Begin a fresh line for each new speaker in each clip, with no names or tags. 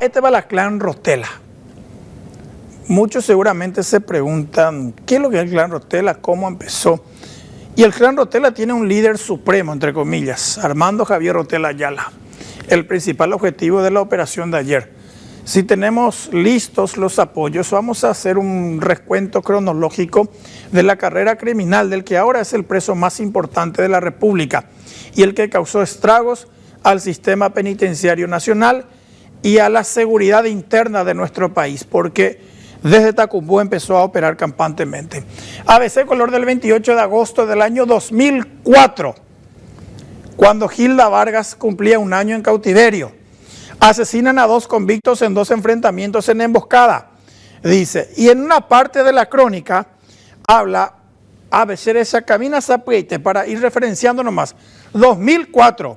Este va la clan Rotela. Muchos seguramente se preguntan, ¿qué es lo que es el clan Rotela? ¿Cómo empezó? Y el clan Rotela tiene un líder supremo, entre comillas, Armando Javier Rotela Ayala, el principal objetivo de la operación de ayer. Si tenemos listos los apoyos, vamos a hacer un recuento cronológico de la carrera criminal del que ahora es el preso más importante de la República y el que causó estragos al sistema penitenciario nacional y a la seguridad interna de nuestro país, porque desde Tacumbú empezó a operar campantemente. ABC Color del 28 de agosto del año 2004, cuando Gilda Vargas cumplía un año en cautiverio. Asesinan a 2 convictos en 2 enfrentamientos en emboscada, dice. Y en una parte de la crónica habla ABC esa camina Zapuete, para ir referenciando nomás. 2004,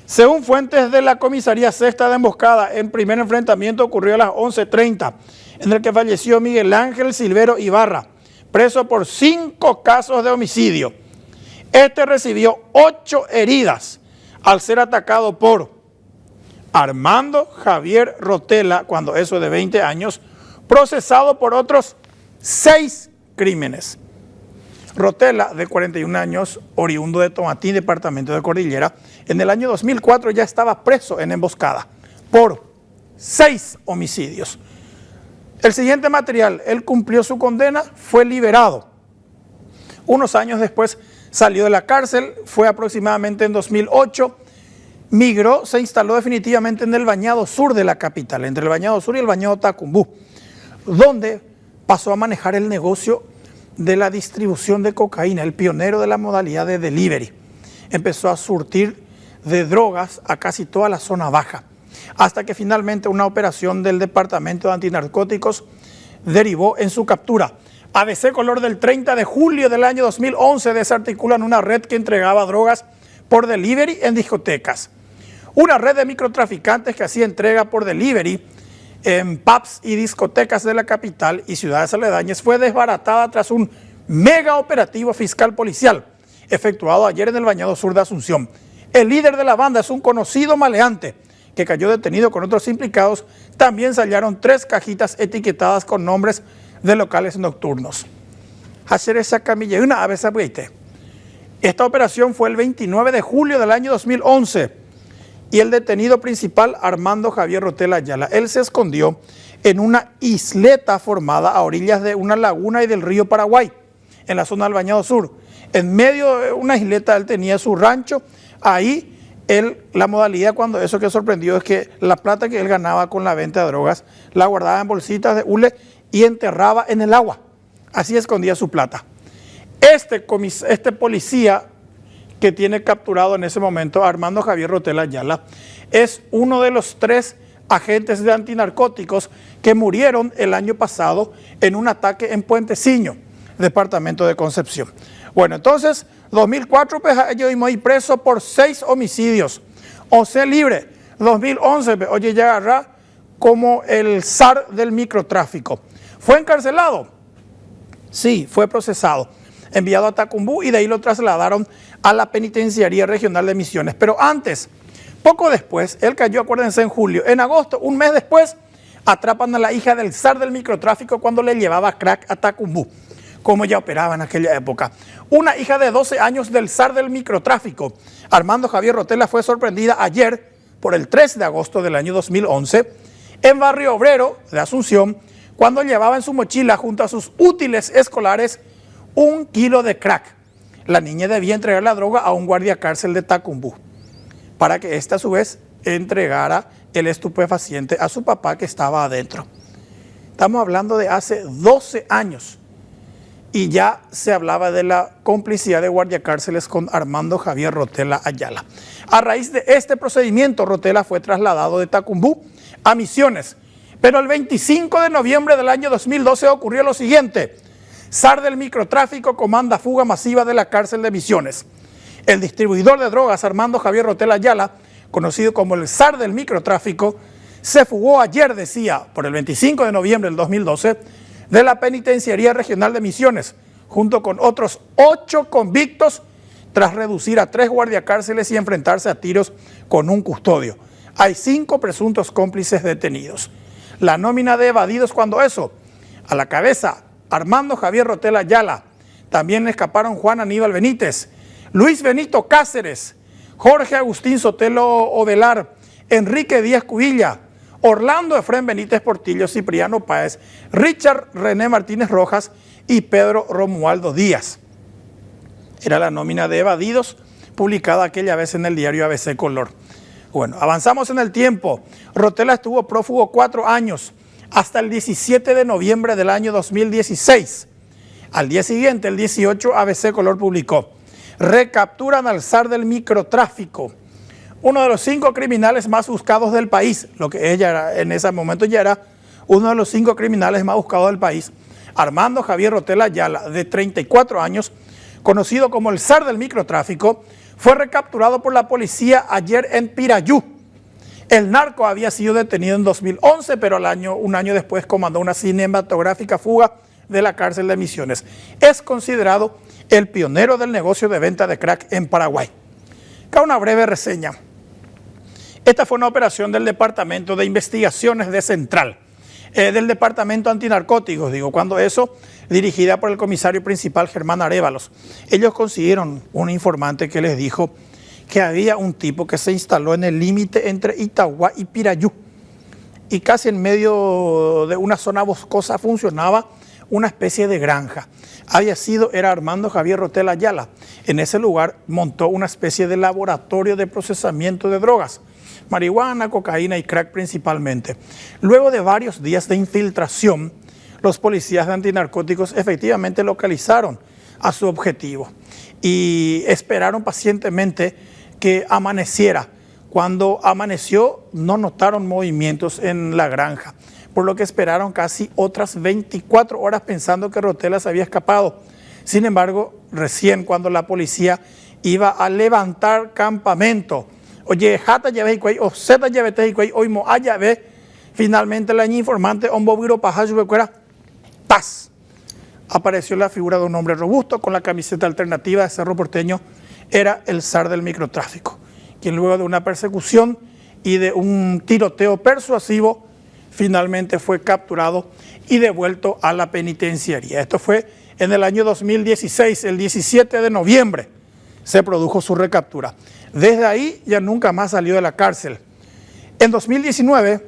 según fuentes de la comisaría sexta de emboscada, el primer enfrentamiento ocurrió a las 11:30, en el que falleció Miguel Ángel Silvero Ibarra, preso por 5 casos de homicidio. Este recibió 8 heridas al ser atacado por Armando Javier Rotela, cuando eso de 20 años, procesado por otros 6 crímenes. Rotela, de 41 años, oriundo de Tomatín, departamento de Cordillera, en el año 2004 ya estaba preso en emboscada por 6 homicidios. El siguiente material, él cumplió su condena, fue liberado. Unos años después salió de la cárcel, fue aproximadamente en 2008, migró, se instaló definitivamente en el Bañado Sur de la capital, entre el Bañado Sur y el Bañado Tacumbú, donde pasó a manejar el negocio de la distribución de cocaína, el pionero de la modalidad de delivery. Empezó a surtir de drogas a casi toda la zona baja, hasta que finalmente una operación del Departamento de Antinarcóticos derivó en su captura. ABC Color del 30 de julio del año 2011 desarticulan una red que entregaba drogas por delivery en discotecas. Una red de microtraficantes que hacía entrega por delivery en pubs y discotecas de la capital y ciudades aledañas fue desbaratada tras un mega operativo fiscal policial efectuado ayer en el Bañado Sur de Asunción. El líder de la banda es un conocido maleante que cayó detenido con otros implicados. También se hallaron 3 cajitas etiquetadas con nombres de locales nocturnos. Hacer esa camilla y una ave sabuite. Esta operación fue el 29 de julio del año 2011 y el detenido principal, Armando Javier Rotela Ayala, él se escondió en una isleta formada a orillas de una laguna y del río Paraguay, en la zona del Bañado Sur. En medio de una isleta él tenía su rancho. Ahí la modalidad cuando eso que sorprendió es que la plata que él ganaba con la venta de drogas la guardaba en bolsitas de hule y enterraba en el agua. Así escondía su plata. Este policía que tiene capturado en ese momento Armando Javier Rotela Ayala es uno de los 3 agentes de antinarcóticos que murieron el año pasado en un ataque en Puenteciño, departamento de Concepción. Bueno, entonces, 2004, pues yo iba preso por 6 homicidios. José libre, 2011, oye, ya agarra como el zar del microtráfico. ¿Fue encarcelado? Sí, fue procesado, enviado a Tacumbú y de ahí lo trasladaron a la Penitenciaría Regional de Misiones. Pero antes, poco después, él cayó, acuérdense, en julio. En agosto, un mes después, atrapan a la hija del zar del microtráfico cuando le llevaba crack a Tacumbú, como ya operaba en aquella época. Una hija de 12 años del zar del microtráfico, Armando Javier Rotela, fue sorprendida ayer, por el 3 de agosto del año 2011, en Barrio Obrero de Asunción, cuando llevaba en su mochila junto a sus útiles escolares 1 kilo de crack. La niña debía entregar la droga a un guardia cárcel de Tacumbú, para que éste a su vez entregara el estupefaciente a su papá que estaba adentro. Estamos hablando de hace 12 años y ya se hablaba de la complicidad de guardiacárceles con Armando Javier Rotela Ayala. A raíz de este procedimiento, Rotela fue trasladado de Tacumbú a Misiones, pero el 25 de noviembre del año 2012 ocurrió lo siguiente. Zar del microtráfico comanda fuga masiva de la cárcel de Misiones. El distribuidor de drogas Armando Javier Rotela Ayala, conocido como el zar del microtráfico, se fugó ayer, decía, por el 25 de noviembre del 2012, de la Penitenciaría Regional de Misiones, junto con otros 8 convictos, tras reducir a 3 guardiacárceles y enfrentarse a tiros con un custodio. Hay 5 presuntos cómplices detenidos. La nómina de evadidos cuando eso, a la cabeza, Armando Javier Rotella Ayala, también escaparon Juan Aníbal Benítez, Luis Benito Cáceres, Jorge Agustín Sotelo Ovelar, Enrique Díaz Cubilla, Orlando Efrén Benítez Portillo, Cipriano Páez, Richard René Martínez Rojas y Pedro Romualdo Díaz. Era la nómina de evadidos publicada aquella vez en el diario ABC Color. Bueno, avanzamos en el tiempo. Rotella estuvo prófugo 4 años, hasta el 17 de noviembre del año 2016. Al día siguiente, el 18, ABC Color publicó: recapturan al zar del microtráfico, uno de los 5 criminales más buscados del país, lo que ella era, en ese momento ya era uno de los 5 criminales más buscados del país. Armando Javier Rotella Ayala, de 34 años, conocido como el zar del microtráfico, fue recapturado por la policía ayer en Pirayú. El narco había sido detenido en 2011, pero un año después comandó una cinematográfica fuga de la cárcel de Misiones. Es considerado el pionero del negocio de venta de crack en Paraguay. Acá una breve reseña. Esta fue una operación del Departamento de Investigaciones de Central, del Departamento Antinarcóticos, cuando eso, dirigida por el comisario principal Germán Arévalos. Ellos consiguieron un informante que les dijo que había un tipo que se instaló en el límite entre Itagua y Pirayú, y casi en medio de una zona boscosa funcionaba una especie de granja. Era Armando Javier Rotella Ayala. En ese lugar montó una especie de laboratorio de procesamiento de drogas, marihuana, cocaína y crack principalmente. Luego de varios días de infiltración, los policías de antinarcóticos efectivamente localizaron a su objetivo y esperaron pacientemente que amaneciera. Cuando amaneció no notaron movimientos en la granja, por lo que esperaron casi otras 24 horas pensando que Rotella se había escapado. Sin embargo, recién cuando la policía iba a levantar campamento, oye, jata llave y cuay, o zeta llave y cuay, hoy mo llave, finalmente la informante, omboviro pajayo becuera, paz. Apareció la figura de un hombre robusto con la camiseta alternativa de Cerro Porteño. Era el zar del microtráfico, quien luego de una persecución y de un tiroteo persuasivo, finalmente fue capturado y devuelto a la penitenciaría. Esto fue en el año 2016, el 17 de noviembre, se produjo su recaptura. Desde ahí ya nunca más salió de la cárcel. En 2019,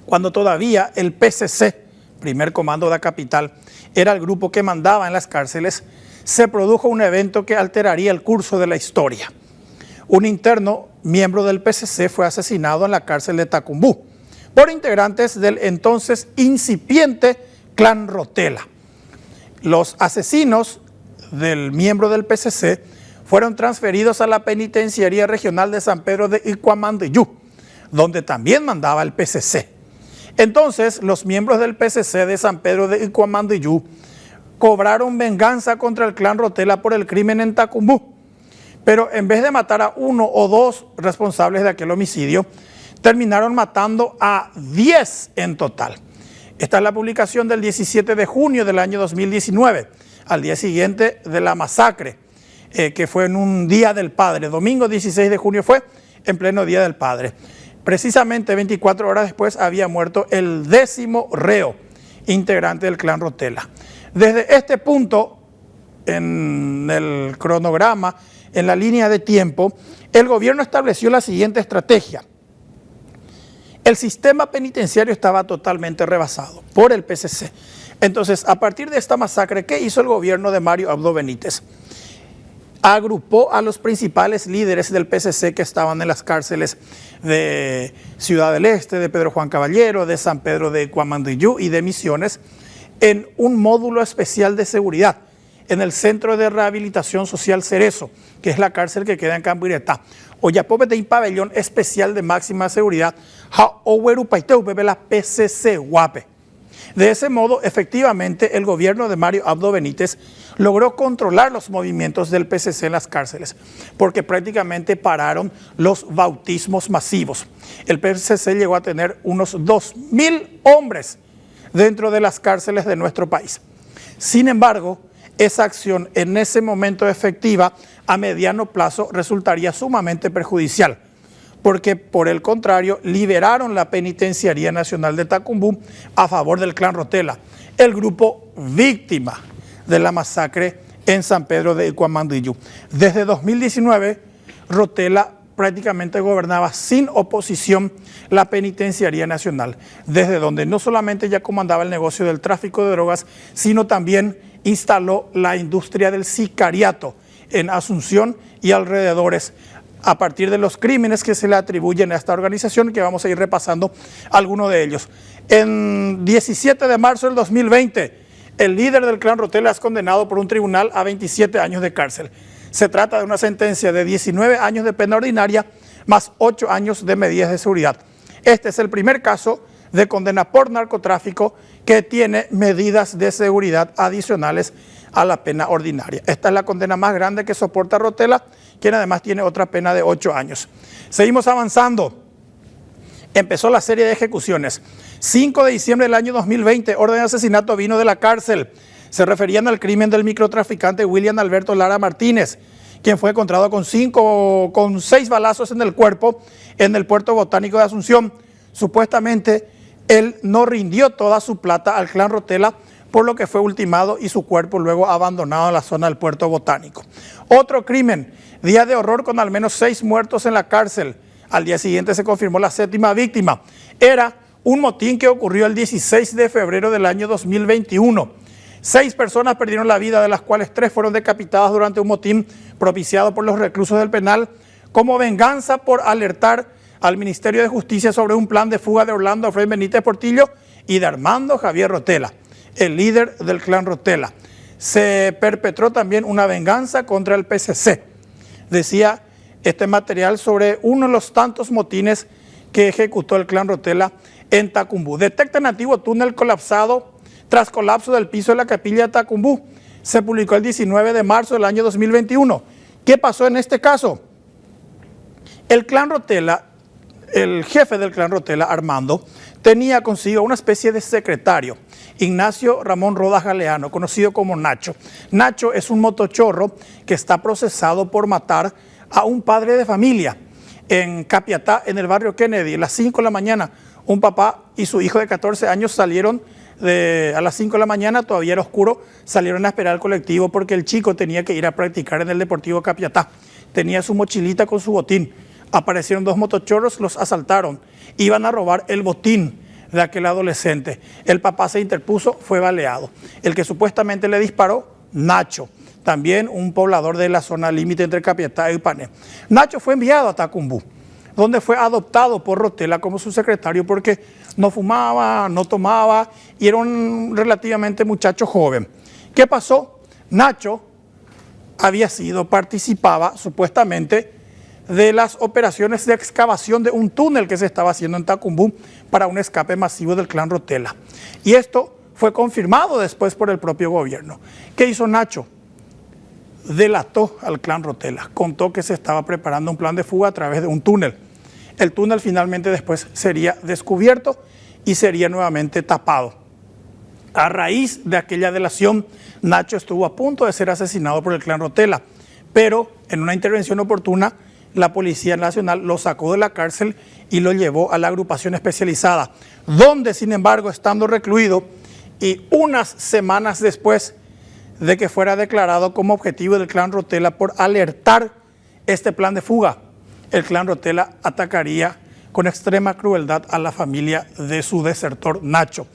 cuando todavía el PCC, primer comando de la capital, era el grupo que mandaba en las cárceles, se produjo un evento que alteraría el curso de la historia. Un interno, miembro del PCC, fue asesinado en la cárcel de Tacumbú por integrantes del entonces incipiente Clan Rotella. Los asesinos del miembro del PCC fueron transferidos a la penitenciaría regional de San Pedro de Icuamandiyú, donde también mandaba el PCC. Entonces, los miembros del PCC de San Pedro de Icuamandiyú cobraron venganza contra el Clan Rotella por el crimen en Tacumbú, pero en vez de matar a 1 o 2 responsables de aquel homicidio, terminaron matando a 10 en total. Esta es la publicación del 17 de junio del año 2019, al día siguiente de la masacre, que fue en un Día del Padre. Domingo 16 de junio fue, en pleno Día del Padre. Precisamente 24 horas después había muerto el 10º reo integrante del Clan Rotella. Desde este punto, en el cronograma, en la línea de tiempo, el gobierno estableció la siguiente estrategia. El sistema penitenciario estaba totalmente rebasado por el PCC. Entonces, a partir de esta masacre, ¿qué hizo el gobierno de Mario Abdo Benítez? Agrupó a los principales líderes del PCC que estaban en las cárceles de Ciudad del Este, de Pedro Juan Caballero, de San Pedro de Icuamandiyú y de Misiones en un módulo especial de seguridad en el Centro de Rehabilitación Social Cerezo, que es la cárcel que queda en Cambuiretá. Oyapope de un pabellón especial de máxima seguridad, la PCC Guape. De ese modo, efectivamente, el gobierno de Mario Abdo Benítez logró controlar los movimientos del PCC en las cárceles, porque prácticamente pararon los bautismos masivos. El PCC llegó a tener unos 2.000 hombres dentro de las cárceles de nuestro país. Sin embargo, esa acción en ese momento efectiva, a mediano plazo, resultaría sumamente perjudicial, porque por el contrario liberaron la Penitenciaría Nacional de Tacumbú a favor del Clan Rotela, el grupo víctima de la masacre en San Pedro de Icuamandiyú. Desde 2019, Rotela prácticamente gobernaba sin oposición la Penitenciaría Nacional, desde donde no solamente ya comandaba el negocio del tráfico de drogas, sino también instaló la industria del sicariato en Asunción y alrededores, a partir de los crímenes que se le atribuyen a esta organización, que vamos a ir repasando algunos de ellos. En 17 de marzo del 2020, el líder del Clan Rotela es condenado por un tribunal a 27 años de cárcel. Se trata de una sentencia de 19 años de pena ordinaria más 8 años de medidas de seguridad. Este es el primer caso de condena por narcotráfico que tiene medidas de seguridad adicionales a la pena ordinaria. Esta es la condena más grande que soporta Rotela, quien además tiene otra pena de 8 años. Seguimos avanzando. Empezó la serie de ejecuciones. 5 de diciembre del año 2020, orden de asesinato vino de la cárcel. Se referían al crimen del microtraficante William Alberto Lara Martínez, quien fue encontrado con 6 balazos en el cuerpo en el puerto botánico de Asunción. Supuestamente, él no rindió toda su plata al Clan Rotela, por lo que fue ultimado y su cuerpo luego abandonado en la zona del puerto botánico. Otro crimen, día de horror con al menos 6 muertos en la cárcel. Al día siguiente se confirmó la 7ª víctima. Era un motín que ocurrió el 16 de febrero del año 2021. 6 personas perdieron la vida, de las cuales 3 fueron decapitadas durante un motín propiciado por los reclusos del penal como venganza por alertar al Ministerio de Justicia sobre un plan de fuga de Orlando Efraín Benítez Portillo y de Armando Javier Rotela, el líder del Clan Rotela. Se perpetró también una venganza contra el PCC. Decía este material sobre uno de los tantos motines que ejecutó el Clan Rotela en Tacumbú. Detectan antiguo túnel colapsado tras colapso del piso de la capilla de Tacumbú. Se publicó el 19 de marzo del año 2021. ¿Qué pasó en este caso? El Clan Rotela, el jefe del Clan Rotela, Armando, tenía consigo una especie de secretario, Ignacio Ramón Rodas Galeano, conocido como Nacho. Nacho es un motochorro que está procesado por matar a un padre de familia en Capiatá, en el barrio Kennedy. A las 5 de la mañana, un papá y su hijo de 14 años salieron a las 5 de la mañana, todavía era oscuro, salieron a esperar al colectivo porque el chico tenía que ir a practicar en el Deportivo Capiatá. Tenía su mochilita con su botín. Aparecieron 2 motochorros, los asaltaron. Iban a robar el botín de aquel adolescente. El papá se interpuso, fue baleado. El que supuestamente le disparó, Nacho, también un poblador de la zona límite entre Capiatá y Pané. Nacho fue enviado a Tacumbú, donde fue adoptado por Rotela como su secretario porque no fumaba, no tomaba y era un relativamente muchacho joven. ¿Qué pasó? Nacho participaba supuestamente de las operaciones de excavación de un túnel que se estaba haciendo en Tacumbú para un escape masivo del Clan Rotela. Y esto fue confirmado después por el propio gobierno. ¿Qué hizo Nacho? Delató al Clan Rotela, contó que se estaba preparando un plan de fuga a través de un túnel. El túnel finalmente después sería descubierto y sería nuevamente tapado. A raíz de aquella delación, Nacho estuvo a punto de ser asesinado por el Clan Rotela, pero en una intervención oportuna, la Policía Nacional lo sacó de la cárcel y lo llevó a la agrupación especializada, donde, sin embargo, estando recluido y unas semanas después de que fuera declarado como objetivo del Clan Rotela por alertar este plan de fuga, el Clan Rotela atacaría con extrema crueldad a la familia de su desertor Nacho.